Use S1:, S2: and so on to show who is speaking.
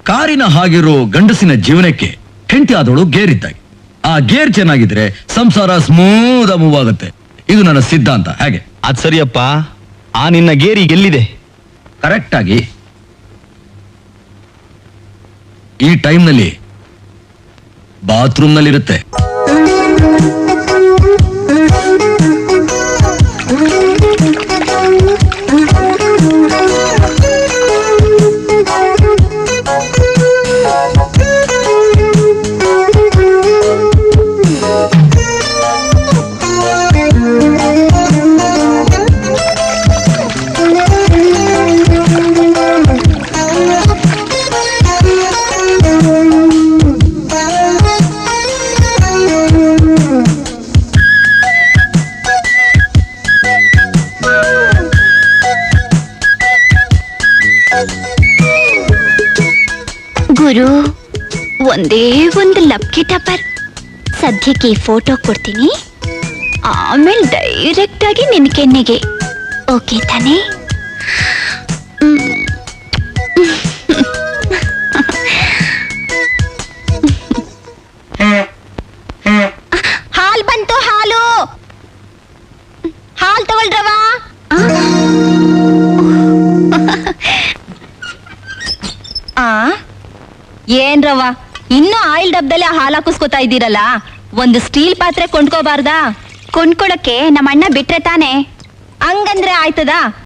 S1: ಕಾರಿನ ಹಾಗಿರೋ ಗಂಡಸಿನ ಜೀವನಕ್ಕೆ ಹೆಂಡತಿ ಆದವಳು ಗೇರ್ ಇದ್ದಾಗೆ. ಆ ಗೇರ್ ಚೆನ್ನಾಗಿದ್ರೆ ಸಂಸಾರ ಸ್ಮೂತ್ ಮೂವ್ ಆಗುತ್ತೆ. ಇದು ನನ್ನ ಸಿದ್ಧಾಂತ. ಹೇಗೆ?
S2: ಅದ್ ಸರಿಯಪ್ಪ. ಆ ನಿನ್ನ ಗೇರಿ ಎಲ್ಲಿದೆ?
S1: ಕರೆಕ್ಟ್ ಆಗಿ ಈ ಟೈಮ್ನಲ್ಲಿ ಬಾತ್ರೂಮ್ ನಲ್ಲಿರುತ್ತೆ.
S3: ಗುರು, ಒಂದೇ ಒಂದು ಲಕ್ಕಿ ಟಪರ್. ಸದ್ಯಕ್ಕೆ ಈ ಫೋಟೋ ಕೊಡ್ತೀನಿ, ಆಮೇಲೆ ಡೈರೆಕ್ಟ್ ಆಗಿ ನಿನ್ ಕೆನ್ನೆಗೆ. ಓಕೆ ತಾನೇ? ಹಾಲ್ ಬಂತು, ಹಾಲು ತಗೊಳ್ರವ. ಏನ್ರವ, ಇನ್ನೂ ಆಯಿಲ್ ಡಬ್ಬದಲ್ಲಿ ಹಾಲು ಹಾಕಿಸ್ಕೊತಾ ಇದ್ದೀರಲ್ಲ, ಒಂದು ಸ್ಟೀಲ್ ಪಾತ್ರೆ ಕೊಂಡ್ಕೋಬಾರ್ದಾ? ಕೊಂಡ್ಕೊಳಕ್ಕೆ ನಮ್ಮ ಅಣ್ಣ ಬಿಟ್ರೆ ತಾನೆ. ಹಂಗಂದ್ರೆ ಆಯ್ತದಾ?